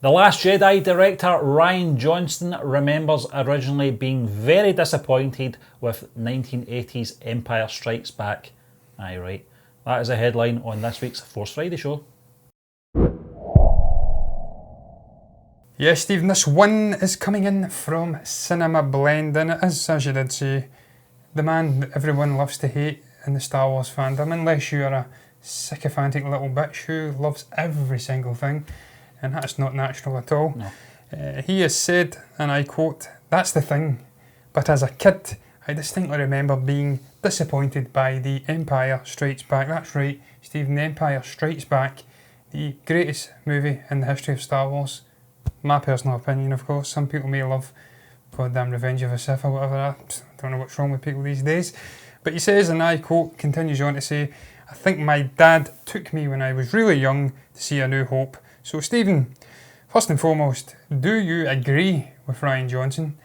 The Last Jedi director Rian Johnson remembers originally being very disappointed with 1980's Empire Strikes Back. Aye, right. That is a headline on this week's Force Friday show. Yes, Stephen, this one is coming in from Cinema Blend, and it is, as you did say, the man that everyone loves to hate in the Star Wars fandom, unless you're a sycophantic little bitch who loves every single thing. And that's not natural at all. No. He has said, and I quote, "That's the thing, but as a kid, I distinctly remember being disappointed by The Empire Strikes Back." That's right, Stephen, The Empire Strikes Back, the greatest movie in the history of Star Wars. My personal opinion, of course. Some people may love goddamn Revenge of the Sith or whatever. I don't know what's wrong with people these days. But he says, and I quote, continues on to say, "I think my dad took me when I was really young to see A New Hope." So Stephen, first and foremost, do you agree with Rian Johnson?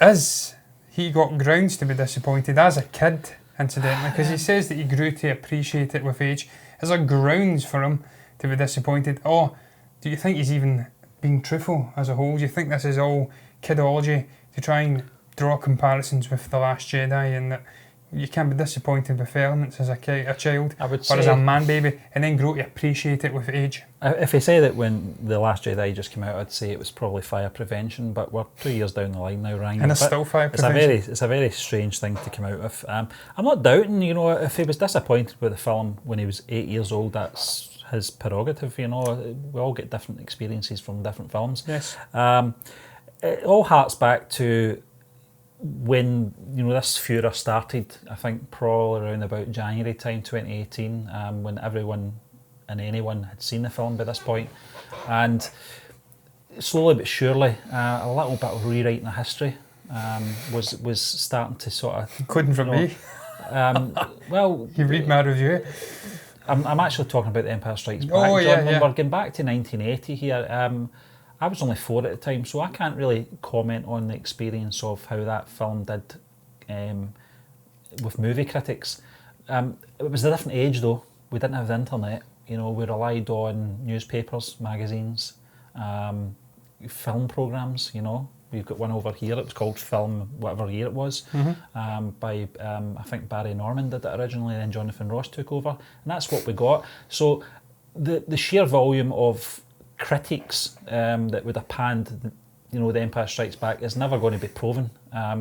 Is he got grounds to be disappointed as a kid, incidentally? Because he says that he grew to appreciate it with age. Is there grounds for him to be disappointed? Or do you think he's even being truthful as a whole? Do you think this is all kidology to try and draw comparisons with The Last Jedi, and that you can be disappointed with elements as a child I would or say, as a man baby, and then grow to appreciate it with age? If he said it when The Last Jedi just came out, I'd say it was probably fire prevention, but we're 2 years down the line now, Ryan. And it's still fire prevention. It's a very strange thing to come out with. I'm not doubting, if he was disappointed with the film when he was 8 years old, that's his prerogative. We all get different experiences from different films. Yes. It all harks back to when this furor started. I think probably around about January time 2018, when everyone and anyone had seen the film by this point, and slowly but surely a little bit of rewriting the history was starting to sort of. Couldn't from me. Well, you read my review. I'm actually talking about The Empire Strikes Back. Oh, yeah, John, yeah. We're getting back to 1980 here. I was only 4 at the time, so I can't really comment on the experience of how that film did with movie critics. It was a different age though. We didn't have the internet. We relied on newspapers, magazines, film programmes. We've got one over here. It was called Film, whatever year it was, by I think Barry Norman did it originally, and then Jonathan Ross took over, and that's what we got. So the sheer volume of critiques that would have panned, The Empire Strikes Back is never going to be proven.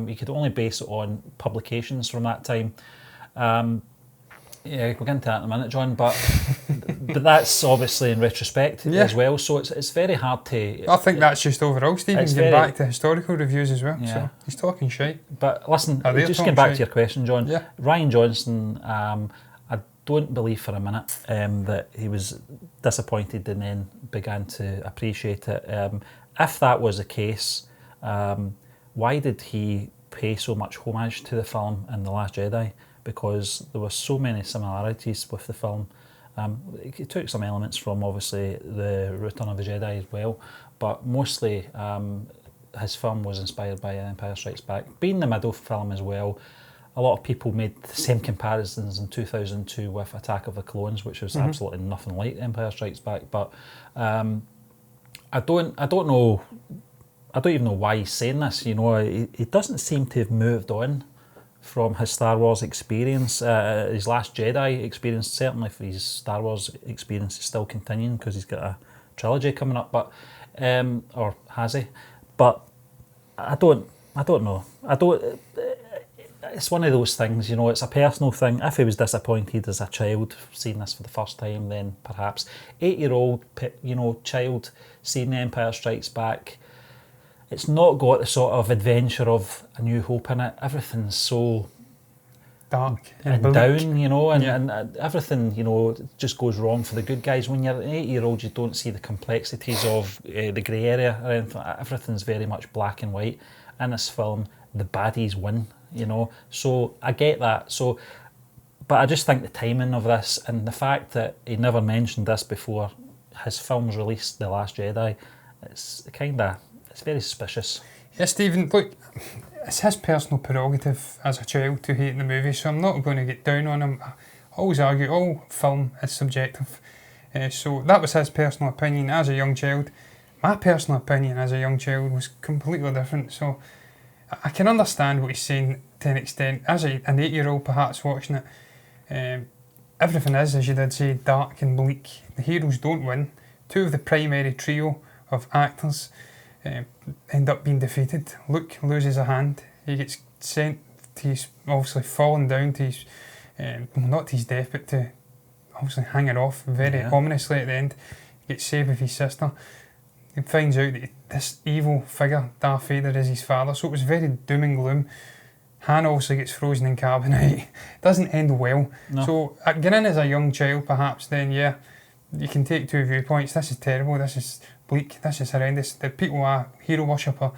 You could only base it on publications from that time. Yeah, we'll get into that in a minute, John, but that's obviously in retrospect as well, so it's very hard to... I think that's just overall, Stephen, getting back to historical reviews as well, so he's talking shite. But listen, just getting back to your question, John, Rian Johnson, I don't believe for a minute that he was disappointed and then began to appreciate it. If that was the case, why did he pay so much homage to the film in The Last Jedi? Because there were so many similarities with the film. It took some elements from obviously the Return of the Jedi as well, but mostly his film was inspired by Empire Strikes Back. Being the middle film as well, a lot of people made the same comparisons in 2002 with Attack of the Clones, which was absolutely nothing like Empire Strikes Back. But I don't know. I don't even know why he's saying this. He doesn't seem to have moved on from his Star Wars experience. His Last Jedi experience, certainly for his Star Wars experience, is still continuing because he's got a trilogy coming up. But or has he? But I don't know. It's one of those things, it's a personal thing. If he was disappointed as a child seeing this for the first time, then perhaps 8-year-old child seeing The Empire Strikes Back, it's not got the sort of adventure of A New Hope in it. Everything's so dark and down, and everything, just goes wrong for the good guys. When you're an 8-year-old, you don't see the complexities of the grey area or anything. Everything's very much black and white. In this film, the baddies win, So I get that. But I just think the timing of this and the fact that he never mentioned this before his film's released, The Last Jedi, it's very suspicious. Yeah, Stephen, look, it's his personal prerogative as a child to hate the movie, so I'm not going to get down on him. I always argue all film is subjective. So that was his personal opinion as a young child. my personal opinion as a young child was completely different. So I can understand what he's saying to an extent. As an 8-year-old perhaps watching it, everything is, as you did say, dark and bleak. The heroes don't win. Two of the primary trio of actors end up being defeated. Luke loses a hand. He gets sent, he's obviously fallen down to his, not to his death, but to obviously hanging off very ominously at the end. He gets saved with his sister. He finds out that this evil figure, Darth Vader, is his father, so it was very doom and gloom. Han also gets frozen in carbonite. Doesn't end well. No. So getting in as a young child, perhaps, then you can take two viewpoints. This is terrible, this is bleak, this is horrendous. The people are hero worshipper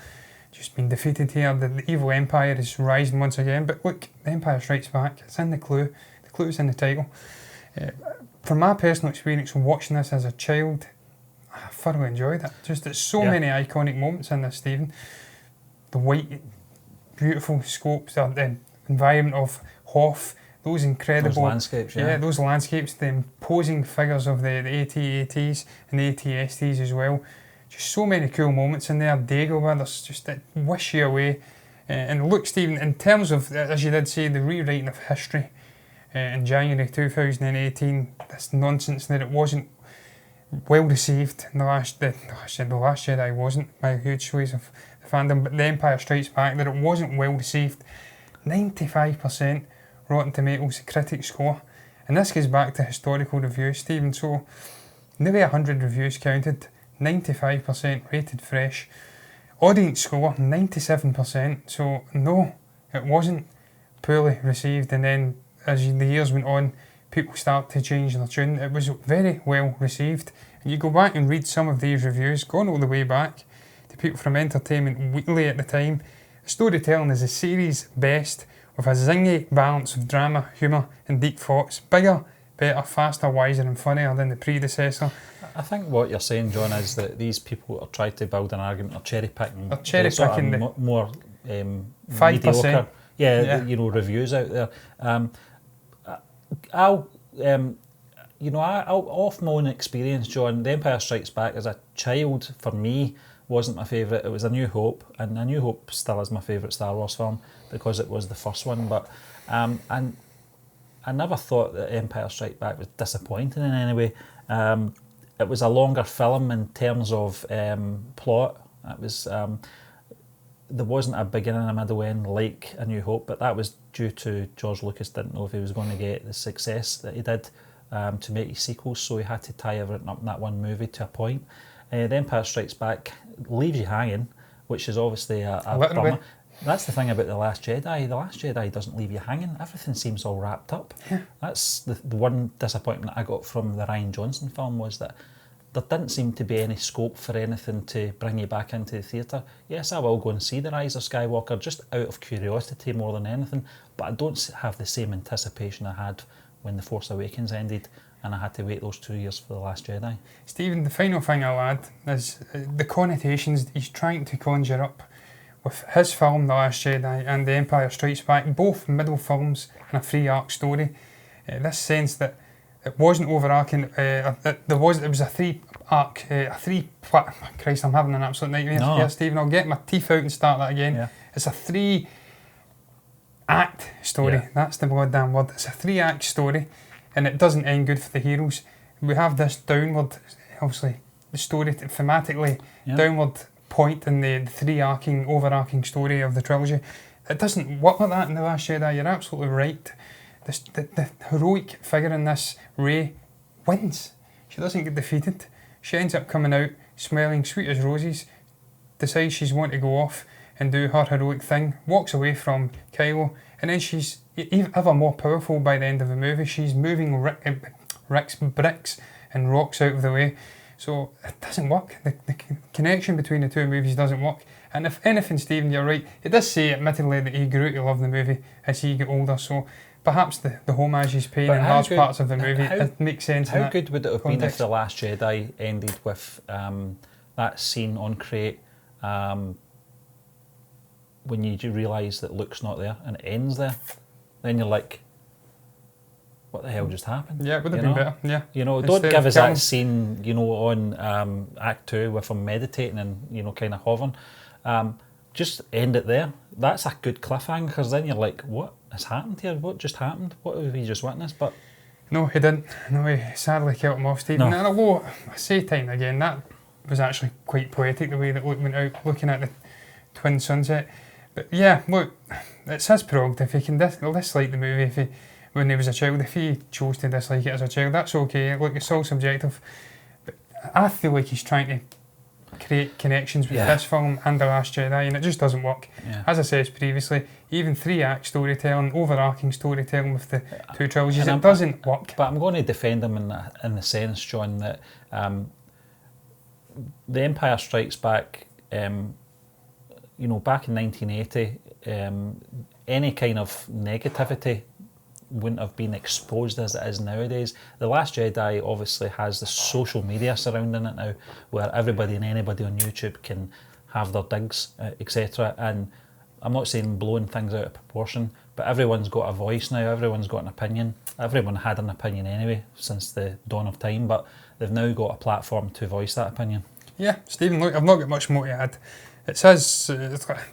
just been defeated here. The evil empire is rising once again. But look, the Empire Strikes Back. It's in the clue. The clue's in the title. From my personal experience watching this as a child, I thoroughly enjoyed it. Just there's so many iconic moments in this, Stephen. The white, beautiful scopes, the environment of Hoth, those incredible those landscapes, those landscapes, the imposing figures of the AT-ATs and the AT-STs as well. Just so many cool moments in there. Dagobah, there's just that wish you away. And look, Stephen, in terms of, as you did say, the rewriting of history in January 2018, this nonsense that it wasn't well received. The Last Jedi wasn't by huge ways of the fandom, but The Empire Strikes Back, that it wasn't well received. 95% Rotten Tomatoes critic score. And this goes back to historical reviews, Stephen. So nearly 100 reviews counted. 95% rated fresh. Audience score 97%. So no, it wasn't poorly received. And then as the years went on, people start to change their tune. It was very well received. And you go back and read some of these reviews, going all the way back to people from Entertainment Weekly at the time. Storytelling is the series' best, with a zingy balance of drama, humour and deep thoughts. Bigger, better, faster, wiser and funnier than the predecessor. I think what you're saying, John, is that these people are trying to build an argument, are cherry picking. They're cherry picking the more 5%. Mediocre, reviews out there. I'll off my own experience, John, The Empire Strikes Back as a child for me wasn't my favourite. It was A New Hope, and A New Hope still is my favourite Star Wars film because it was the first one. But and I never thought that Empire Strikes Back was disappointing in any way. It was a longer film in terms of plot. It was there wasn't a beginning, a middle, end like A New Hope, but that was due to George Lucas didn't know if he was going to get the success that he did to make his sequels, so he had to tie everything up in that one movie to a point. The Empire Strikes Back leaves you hanging, which is obviously a bummer. That's the thing about The Last Jedi. The Last Jedi doesn't leave you hanging. Everything seems all wrapped up. Yeah. That's the one disappointment I got from the Rian Johnson film, was that there didn't seem to be any scope for anything to bring you back into the theatre. Yes, I will go and see The Rise of Skywalker just out of curiosity more than anything, but I don't have the same anticipation I had when The Force Awakens ended and I had to wait those 2 years for The Last Jedi. Stephen, the final thing I'll add is the connotations he's trying to conjure up with his film The Last Jedi and The Empire Strikes Back, both middle films and a 3-arc story. This sense that it wasn't overarching. It was a 3-arc, Christ, I'm having an absolute nightmare here, Stephen. I'll get my teeth out and start that again. Yeah. It's a 3-act story. Yeah. That's the goddamn word. It's a 3-act story, and it doesn't end good for the heroes. We have this downward, obviously, the story thematically downward point in the 3-arcing, overarching story of the trilogy. It doesn't work like that in The Last Jedi. You're absolutely right. The heroic figure in this, Rey, wins. She doesn't get defeated. She ends up coming out smelling sweet as roses, decides she's wanting to go off and do her heroic thing, walks away from Kylo, and then she's ever more powerful by the end of the movie. She's moving bricks and rocks out of the way. So it doesn't work. The connection between the two movies doesn't work. And if anything, Stephen, you're right. It does say, admittedly, that he grew to love the movie as he got older. So perhaps the homage he's paying in large parts of the movie, it makes sense. How good would it have been if The Last Jedi ended with that scene on Crate when you realise that Luke's not there and it ends there? Then you're like, what the hell just happened? Yeah, it would have been better. Yeah, don't give us that scene, on Act 2 with him meditating and kind of hovering. Just end it there. That's a good cliffhanger, because then you're like, what has happened here? What just happened? What have we just witnessed? But no, he didn't. No, he sadly killed him off, Stephen. And although I say time again, that was actually quite poetic, the way that Luke went out looking at the twin sunset. But yeah, look, it's his prerogative. He can dislike the movie when he was a child. If he chose to dislike it as a child, that's okay. Look, it's all subjective. But I feel like he's trying to create connections with this film and The Last Jedi, and it just doesn't work. As I said previously, even 3-act storytelling, overarching storytelling with the two trilogies, it doesn't work. But I'm going to defend him in the sense, John, that The Empire Strikes Back, back in 1980, any kind of negativity wouldn't have been exposed as it is nowadays. The Last Jedi obviously has the social media surrounding it now, where everybody and anybody on YouTube can have their digs, etc. And I'm not saying blowing things out of proportion, but everyone's got a voice now, everyone's got an opinion. Everyone had an opinion anyway since the dawn of time, but they've now got a platform to voice that opinion. Yeah, Stephen, look, I've not got much more to add. It says,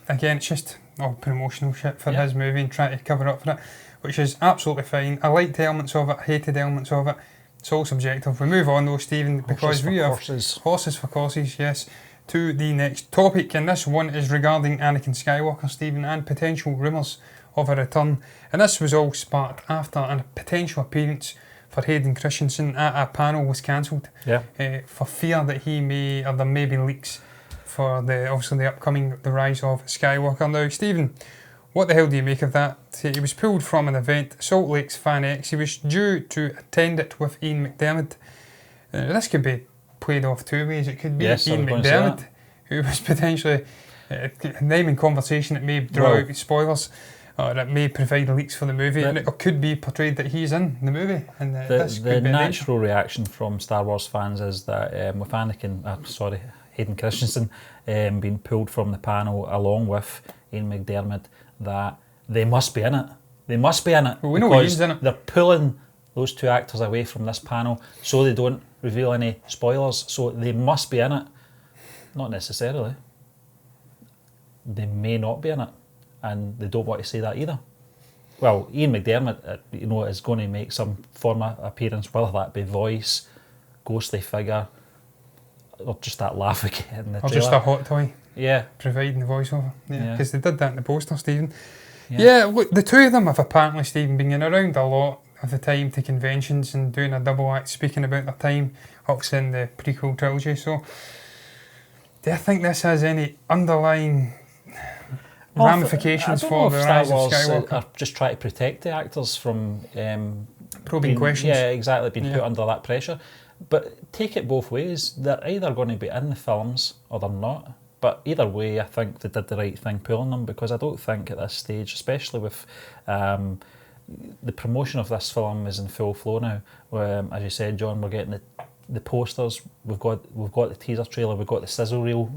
again, it's just all promotional shit for his movie and trying to cover up for it, which is absolutely fine. I liked elements of it, I hated elements of it. It's all subjective. We move on though, Stephen, because we have horses for courses, yes, to the next topic. And this one is regarding Anakin Skywalker, Stephen, and potential rumours of a return. And this was all sparked after a potential appearance for Hayden Christensen at a panel was cancelled for fear that there may be leaks for the upcoming The Rise of Skywalker. Now, Stephen, what the hell do you make of that? He was pulled from an event, Salt Lake's Fan X. He was due to attend it with Ian McDiarmid. This could be played off two ways. It could be Ian McDiarmid, who was potentially naming conversation that may draw out spoilers, or it may provide leaks for the movie, and it could be portrayed that he's in the movie. And the natural reaction from Star Wars fans is that with Hayden Christensen being pulled from the panel along with Ian McDiarmid, that they must be in it. They must be in it. Well, we know he's in it. They're pulling those two actors away from this panel so they don't reveal any spoilers. So they must be in it. Not necessarily. They may not be in it, and they don't want to say that either. Well, Ian McDiarmid, is going to make some form of appearance, whether that be voice, ghostly figure, or just that laugh again in the trailer. Or just a hot toy. Yeah. Providing the voiceover. Yeah. Because they did that in the poster, Stephen. Yeah, look, the two of them have apparently, Stephen, been around a lot of the time to conventions and doing a double act, speaking about their time, obviously in the prequel trilogy. So, do you think this has any underlying ramifications for the Rise of Skywalker? Are just trying to protect the actors from probing questions. Yeah, exactly, being put under that pressure. But take it both ways. They're either going to be in the films or they're not. But either way, I think they did the right thing pulling them, because I don't think at this stage, especially with the promotion of this film is in full flow now. As you said, John, we're getting the posters. We've got the teaser trailer. We've got the sizzle reel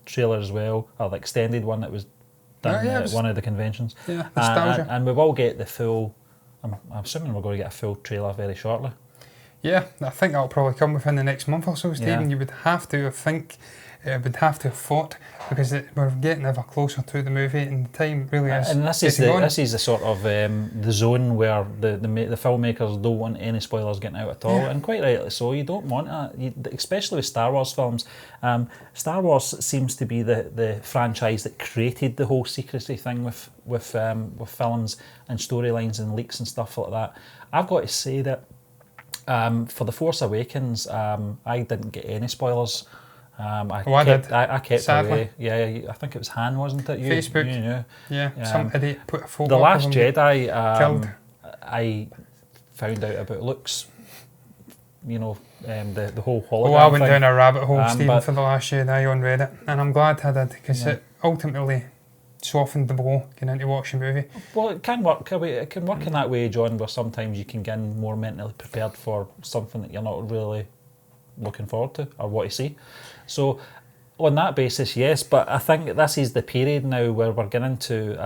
trailer as well, or the extended one that was done at one of the conventions. Yeah, nostalgia. And we will get the full. I'm assuming we're going to get a full trailer very shortly. Yeah, I think that'll probably come within the next month or so, Stephen. You would have to, I think, would have to have fought, because we're getting ever closer to the movie, and the time really is. And this is the sort of the zone where the filmmakers don't want any spoilers getting out at all, and quite rightly so. You don't want that, especially with Star Wars films. Star Wars seems to be the franchise that created the whole secrecy thing with films and storylines and leaks and stuff like that. I've got to say that for The Force Awakens, I didn't get any spoilers. I did. I kept away. Yeah, I think it was Han, wasn't it? Facebook. Yeah, some idiot put a photo. The Last Jedi, I found out about Luke's, the whole hologram. I went down a rabbit hole, Stephen, for The Last Jedi on Reddit, and I'm glad I did, because it ultimately softened the blow going into watching the movie. Well, it can work. It can work in that way, John, where sometimes you can get more mentally prepared for something that you're not really looking forward to or what to see. So on that basis, yes, but I think this is the period now where we're getting into,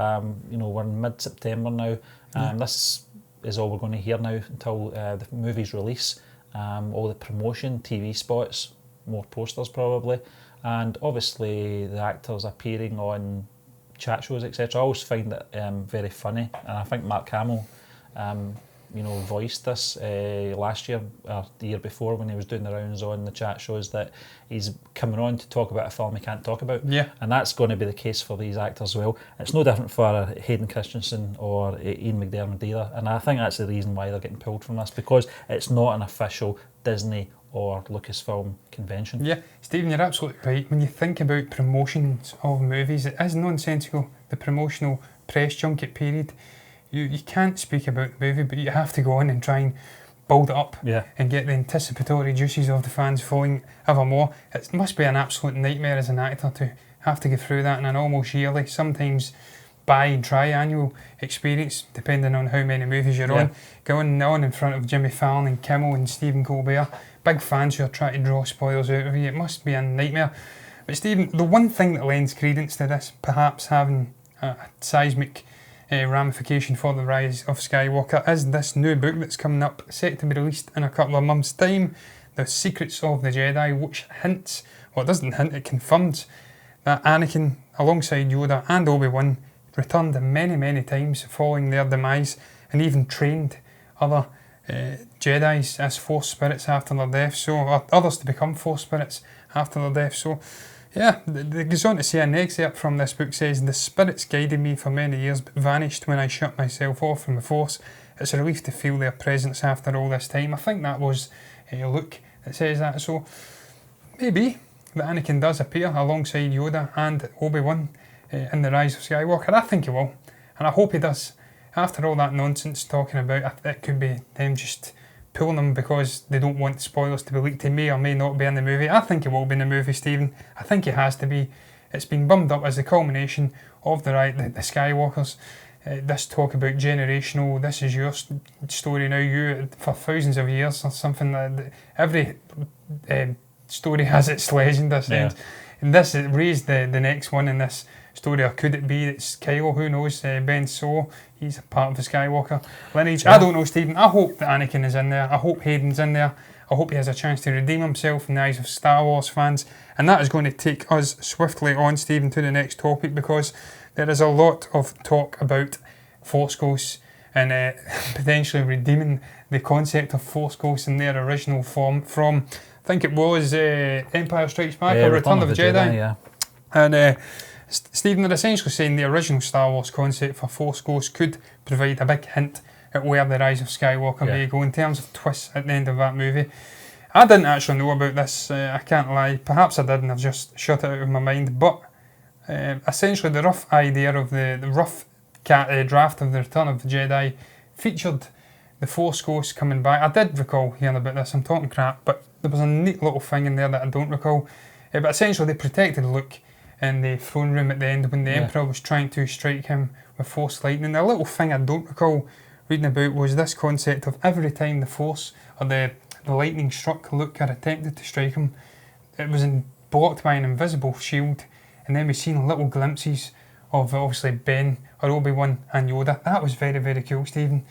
we're in mid-September now. This is all we're going to hear now until the movie's release. All the promotion, TV spots, more posters probably, and obviously the actors appearing on chat shows, etc. I always find it very funny, and I think Mark Hamill voiced this last year or the year before when he was doing the rounds on the chat shows, that he's coming on to talk about a film he can't talk about. Yeah. And that's going to be the case for these actors as well. It's no different for Hayden Christensen or Ian McDiarmid either. And I think that's the reason why they're getting pulled from this, because it's not an official Disney or Lucasfilm convention. Yeah, Stephen, you're absolutely right. When you think about promotions of movies, it is nonsensical, the promotional press junket period. You can't speak about the movie, but you have to go on and try and build it up and get the anticipatory juices of the fans flowing ever more. It must be an absolute nightmare as an actor to have to go through that in an almost yearly, sometimes triannual experience, depending on how many movies you're on. Going on in front of Jimmy Fallon and Kimmel and Stephen Colbert, big fans who are trying to draw spoilers out of you. It must be a nightmare. But Stephen, the one thing that lends credence to this, perhaps having a seismic ramification for the rise of Skywalker, is this new book that's coming up, set to be released in a couple of months' time, The Secrets of the Jedi, which hints, well, it doesn't hint, it confirms that Anakin, alongside Yoda and Obi-Wan, returned many, many times following their demise, and even trained other Jedis as Force spirits after their death, or others to become Force spirits after their death. So yeah, it goes on to say, an excerpt from this book says, "The spirits guided me for many years but vanished when I shut myself off from the Force. It's a relief to feel their presence after all this time." I think that was Luke that says that. So maybe that Anakin does appear alongside Yoda and Obi-Wan in The Rise of Skywalker. I think he will, and I hope he does. After all that nonsense talking about it could be them just pulling them because they don't want spoilers to be leaked, he may or may not be in the movie. I think he will be in the movie, Stephen. I think he has to be. It's been bummed up as the culmination of the Skywalkers. This talk about generational, this is your story now, you for thousands of years or something. Every story has its legend, this ends. And this raised the next one in this story, or could it be it's Kylo? Who knows? Ben Solo, he's a part of the Skywalker lineage. I don't know, Stephen. I hope that Anakin is in there. I hope Hayden's in there. I hope he has a chance to redeem himself in the eyes of Star Wars fans. And that is going to take us swiftly on, Stephen, to the next topic, because there is a lot of talk about Force Ghosts and potentially redeeming the concept of Force Ghosts in their original form from, I think it was Empire Strikes Back or Return of the Jedi. And Stephen, they're essentially saying the original Star Wars concept for Force Ghosts could provide a big hint at where the Rise of Skywalker may go in terms of twists at the end of that movie. I didn't actually know about this, I can't lie. Perhaps I did and I've just shut it out of my mind. But essentially the rough idea of the rough draft of the Return of the Jedi featured the Force Ghosts coming back. I did recall hearing about this, I'm talking crap, but there was a neat little thing in there that I don't recall. But essentially they protected Luke in the throne room at the end when the Emperor was trying to strike him with Force lightning. A little thing I don't recall reading about was this concept of every time the Force or the lightning struck Luke or attempted to strike him, it was blocked by an invisible shield, and then we've seen little glimpses of obviously Ben or Obi-Wan and Yoda. That was very, very cool, Stephen.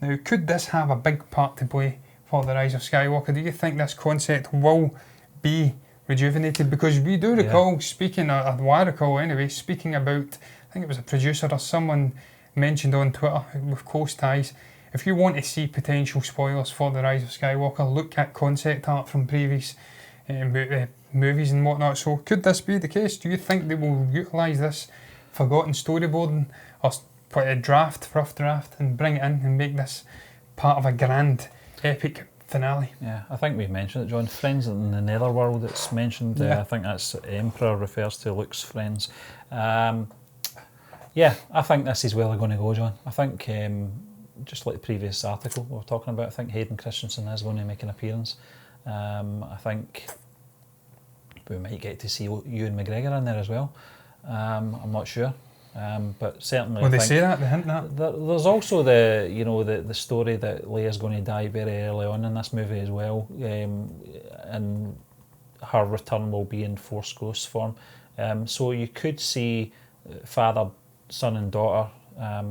Now, could this have a big part to play for the Rise of Skywalker? Do you think this concept will be rejuvenated? Because we do recall speaking, or I recall anyway, speaking about, I think it was a producer or someone mentioned on Twitter with close ties, if you want to see potential spoilers for the Rise of Skywalker, look at concept art from previous movies and whatnot. So could this be the case? Do you think they will utilise this forgotten storyboarding or put a rough draft and bring it in and make this part of a grand epic finale? Yeah, I think we've mentioned it, John. Friends in the Netherworld, it's mentioned. I think that's Emperor refers to Luke's friends. Yeah, I think this is where they're going to go, John. I think, just like the previous article we were talking about, I think Hayden Christensen is going to make an appearance. I think we might get to see Ewan McGregor in there as well. I'm not sure. But certainly, well, they say that, they hint that. There's also the story that Leia's going to die very early on in this movie as well, and her return will be in Force Ghost form. So you could see father, son, and daughter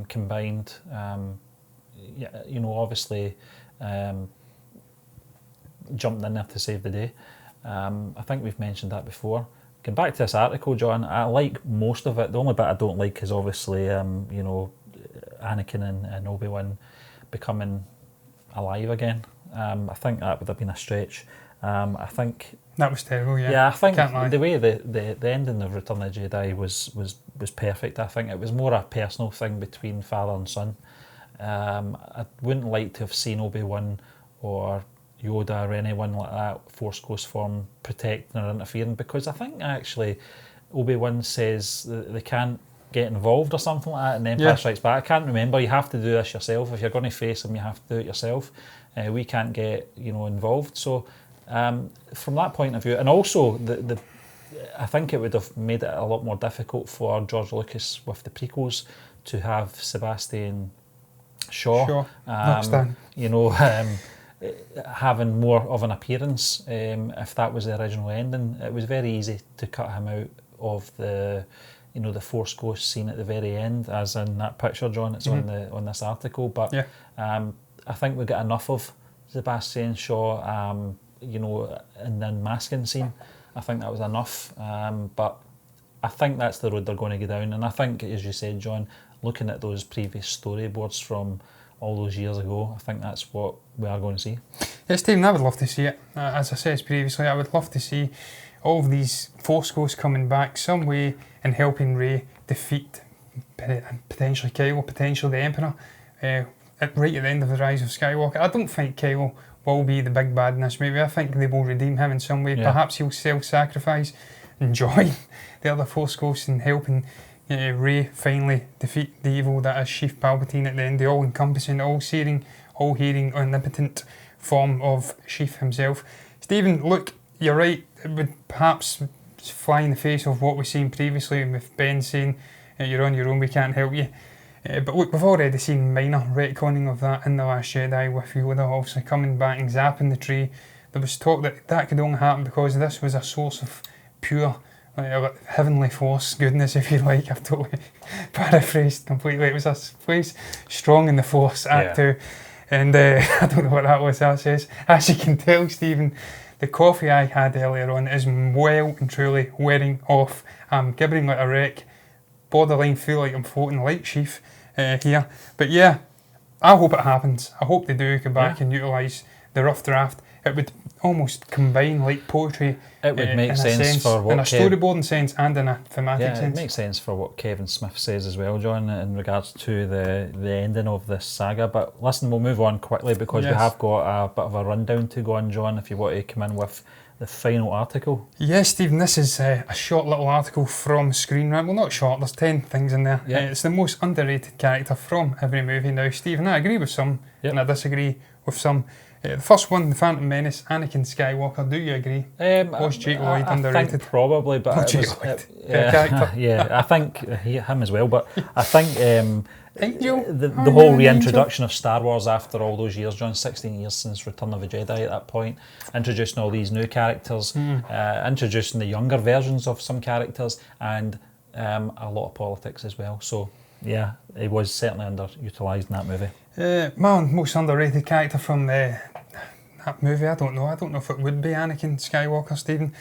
combined. obviously jumping in there to save the day. I think we've mentioned that before. Going back to this article, John, I like most of it. The only bit I don't like is obviously, Anakin and Obi-Wan becoming alive again. I think that would have been a stretch. I think that was terrible. Yeah. Yeah, I think the way the ending of Return of the Jedi was perfect. I think it was more a personal thing between father and son. I wouldn't like to have seen Obi-Wan or Yoda or anyone like that, Force Ghost form, protecting or interfering, because I think actually Obi-Wan says that they can't get involved or something like that in Empire Strikes Back. I can't remember. You have to do this yourself. If you're going to face them, you have to do it yourself. We can't get involved. So from that point of view, and also I think it would have made it a lot more difficult for George Lucas with the prequels to have Sebastian Shaw. Having more of an appearance. If that was the original ending, it was very easy to cut him out of the Force Ghost scene at the very end, as in that picture, John. It's on this article, but I think we get enough of Sebastian Shaw, in the unmasking scene. I think that was enough, but I think that's the road they're going to go down. And I think, as you said, John, looking at those previous storyboards from all those years ago, I think that's what we are going to see. Yeah, Stephen, I would love to see it. As I said previously, I would love to see all of these Force Ghosts coming back some way and helping Rey defeat potentially Kylo, potentially the Emperor, right at the end of the Rise of Skywalker. I don't think Kylo will be the big bad in this movie. I think they will redeem him in some way. Yeah. Perhaps he'll self-sacrifice and join the other Force Ghosts in helping Rey finally defeat the evil that is Sheev Palpatine at the end, the all-encompassing, all-seeing, all-hearing, omnipotent form of Sheev himself. Stephen, look, you're right, it would perhaps fly in the face of what we've seen previously with Ben saying, you're on your own, we can't help you. But look, we've already seen minor retconning of that in The Last Jedi, with Yoda obviously coming back and zapping the tree. There was talk that could only happen because this was a source of pure heavenly force goodness, if you like. I've totally paraphrased completely. It was a place strong in the force, Act 2. And I don't know what that was, that says. As you can tell, Stephen, the coffee I had earlier on is well and truly wearing off. I'm gibbering like a wreck, borderline feel like I'm floating like Sheev here. But yeah, I hope it happens. I hope they do come back and utilise the rough draft. It would almost combine like poetry. It would make sense for what in a storyboarding sense and in a thematic sense. It makes sense for what Kevin Smith says as well, John, in regards to the ending of this saga. But listen, we'll move on quickly because we have got a bit of a rundown to go on, John, if you want to come in with the final article. Yes, Stephen, this is a short little article from Screen Rant. Well, not short, there's 10 things in there. It's the most underrated character from every movie. Now, Stephen, I agree with some and I disagree with some. The first one, The Phantom Menace, Anakin Skywalker. Do you agree? Was Jake Lloyd underrated? I think probably, but I think him as well. But I think the whole reintroduction of Star Wars after all those years, John, 16 years since Return of the Jedi at that point, introducing all these new characters, introducing the younger versions of some characters, and a lot of politics as well. So yeah, it was certainly underutilised in that movie. My most underrated character from that movie, I don't know if it would be Anakin Skywalker, Stephen.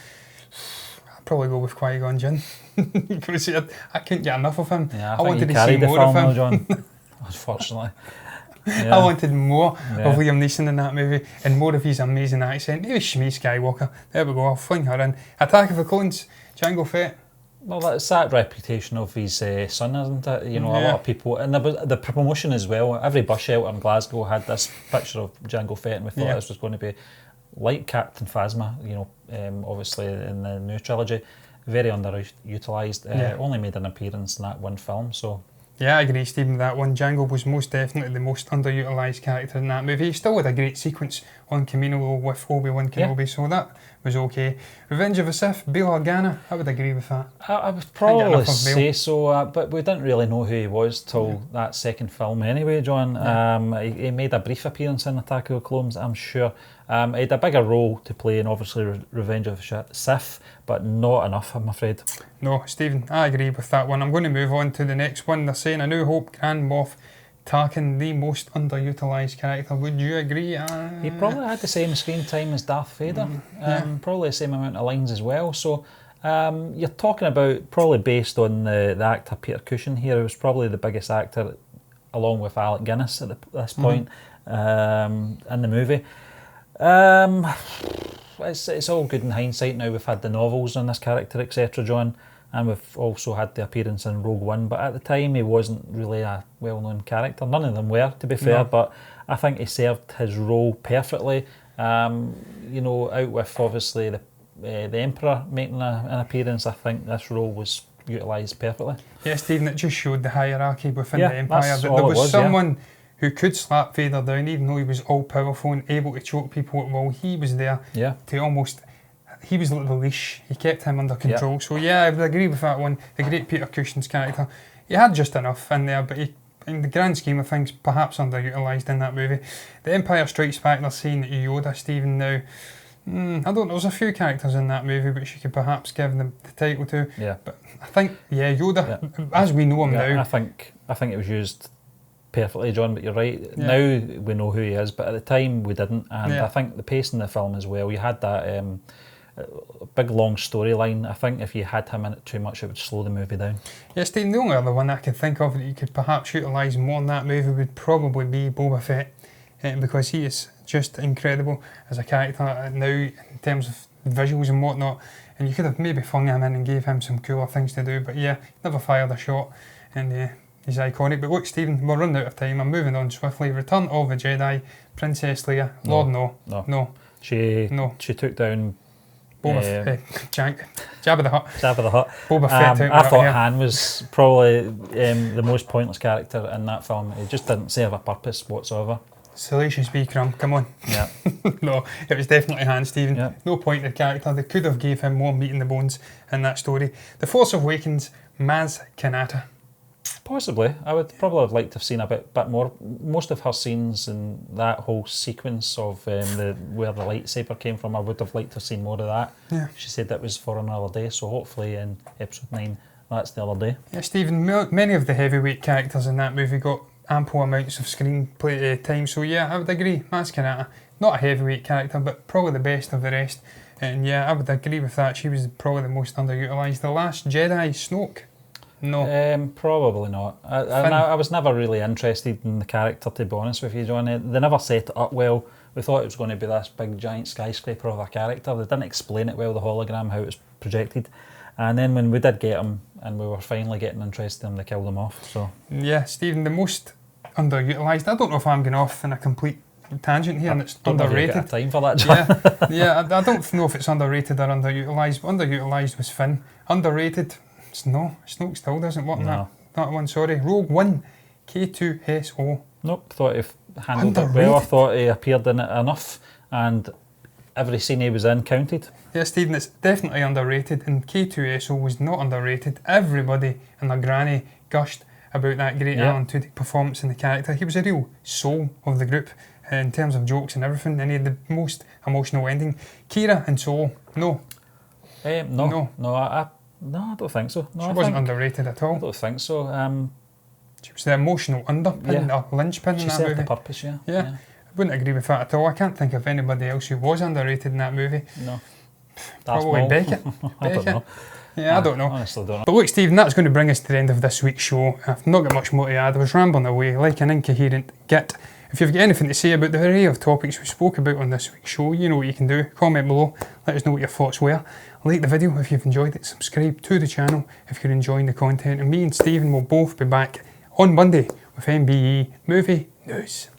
I'd probably go with Qui-Gon Jinn. Because I couldn't get enough of him. I wanted to see more of him. John, unfortunately. I wanted more of Liam Neeson in that movie and more of his amazing accent. Maybe Shmi Skywalker. There we go, I'll fling her in. Attack of the Clones, Jango Fett. Well, that's that reputation of his son, isn't it? A lot of people, and the promotion as well. Every bus shelter in Glasgow had this picture of Jango Fett, and we thought this was going to be like Captain Phasma. Obviously in the new trilogy, very underutilised. Only made an appearance in that one film, so. Yeah, I agree, Stephen, that one. Jango was most definitely the most underutilised character in that movie. He still had a great sequence on Kamino with Obi-Wan Kenobi, so that was okay. Revenge of the Sith, Bail Organa, I would agree with that. I would probably say so, but we didn't really know who he was till that second film anyway, John. He made a brief appearance in Attack of the Clones, I'm sure. He had a bigger role to play in, obviously, Revenge of the Sith, but not enough, I'm afraid. No, Stephen, I agree with that one. I'm going to move on to the next one. They're saying A New Hope, Grand Moff Tarkin, the most underutilised character. Would you agree? He probably had the same screen time as Darth Vader. Probably the same amount of lines as well. So you're talking about, probably based on the actor Peter Cushing here, who was probably the biggest actor, along with Alec Guinness at this point in the movie. It's all good in hindsight now. We've had the novels on this character, etc., John, and we've also had the appearance in Rogue One, but at the time he wasn't really a well-known character. None of them were, to be fair, but I think he served his role perfectly. You know, out with obviously the Emperor making an appearance, I think this role was utilised perfectly. Yeah, Stephen, it just showed the hierarchy within the Empire. That there was someone who could slap Vader down, even though he was all-powerful and able to choke people at will. He was there to almost... He was like the leash. He kept him under control. So yeah, I would agree with that one. The great Peter Cushing's character. He had just enough in there, but he, in the grand scheme of things, perhaps underutilised in that movie. The Empire Strikes Back, they're saying that Yoda, Stephen, now... I don't know, there's a few characters in that movie which you could perhaps give them the title to. Yeah. But I think, Yoda, as we know him now... I think it was used perfectly, John, but you're right. Now we know who he is, but at the time we didn't. And I think the pace in the film as well, you had that... big long storyline. I think if you had him in it too much, it would slow the movie down. Yeah, Steve, the only other one I can think of that you could perhaps utilise more in that movie would probably be Boba Fett, because he is just incredible as a character now in terms of visuals and whatnot, and you could have maybe flung him in and gave him some cooler things to do, but never fired a shot, and he's iconic. But look, Stephen, we're running out of time. I'm moving on swiftly. Return of the Jedi, Princess Leia. Lord, no. She took down Jabba the Hutt. Boba Fett. I thought Han was probably the most pointless character in that film. He just didn't serve a purpose whatsoever. Salacious B. Crumb, come on. Yeah. No, it was definitely Han, Stephen. Yeah. No pointed character. They could have gave him more meat in the bones in that story. The Force Awakens, Maz Kanata. Possibly. I would probably have liked to have seen a bit more. Most of her scenes and that whole sequence of where the lightsaber came from, I would have liked to have seen more of that. Yeah. She said that was for another day, so hopefully in episode 9, that's the other day. Yeah, Stephen, many of the heavyweight characters in that movie got ample amounts of screenplay time, so I would agree. Maz Kanata, not a heavyweight character, but probably the best of the rest. And I would agree with that. She was probably the most underutilised. The Last Jedi, Snoke. No. Probably not. I was never really interested in the character, to be honest with you, John. They never set it up well. We thought it was going to be this big giant skyscraper of a character. They didn't explain it well, the hologram, how it was projected. And then when we did get him, and we were finally getting interested in him, they killed him off. So yeah, Stephen, the most underutilised. I don't know if I'm going off in a complete tangent here, and it's underrated. Don't time for that, John. I don't know if it's underrated or underutilised. But underutilised was Finn. Underrated. Snoke still doesn't work. That one, sorry. Rogue One, K2SO. Nope, thought he handled it well. I thought he appeared in it enough, and every scene he was in counted. Yeah, Stephen, it's definitely underrated, and K2SO was not underrated. Everybody and their granny gushed about that great Alan Tudyk performance in the character. He was a real soul of the group in terms of jokes and everything, and he had the most emotional ending. Kira and Solo, no. No, I don't think so. No, she wasn't underrated at all. I don't think so. She was the emotional underpin, or linchpin in that movie. She served the purpose, yeah. I wouldn't agree with that at all. I can't think of anybody else who was underrated in that movie. No. Probably Beckett. I don't know. Yeah, I don't know. Honestly, don't know. But look, Stephen, that's going to bring us to the end of this week's show. I've not got much more to add. I was rambling away like an incoherent git. If you've got anything to say about the array of topics we spoke about on this week's show, you know what you can do. Comment below, let us know what your thoughts were. Like the video if you've enjoyed it, subscribe to the channel if you're enjoying the content, and me and Stephen will both be back on Monday with MBE Movie News.